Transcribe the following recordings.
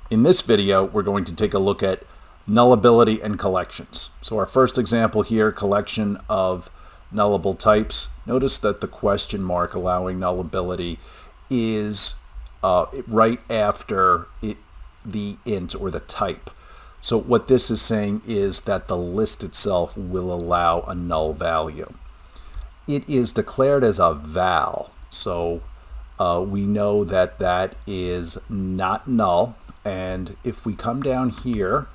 In this video, we're going to take a look at nullability and collections. So our first example here, collection of nullable types. Notice that the question mark allowing nullability is right after the int or the type. So what this is saying is that the list itself will allow a null value. It is declared as a val, so we know that that is not null. And if we come down here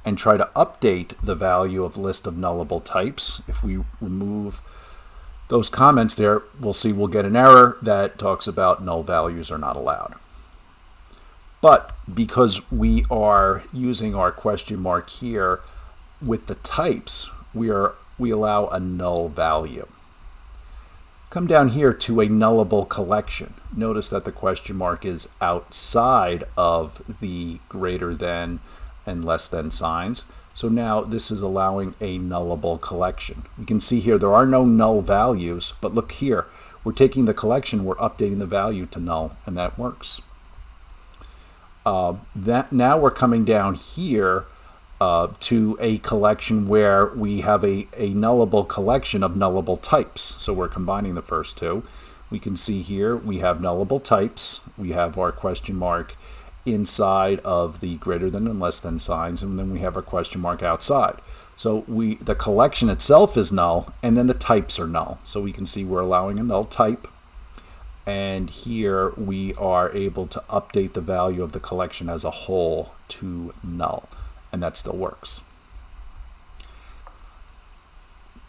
and try to update the value of list of nullable types, if we remove those comments there, we'll see we'll get an error that talks about null values are not allowed. But because we are using our question mark here with the types, we allow a null value. Come down here to a nullable collection. Notice that the question mark is outside of the greater than and less than signs. So now this is allowing a nullable collection. We can see here there are no null values, but look here. We're taking the collection, we're updating the value to null, and that works. Now we're coming down here to a collection where we have a nullable collection of nullable types. So we're combining the first two. We can see here we have nullable types. We have our question mark inside of the greater than and less than signs, and then we have our question mark outside. So the collection itself is null, and then the types are null. So we can see we're allowing a null type. And here we are able to update the value of the collection as a whole to null. And that still works.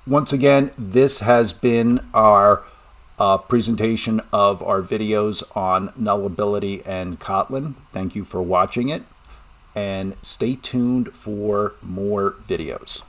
Once again, this has been our presentation of our videos on nullability and Kotlin. Thank you for watching it, and stay tuned for more videos.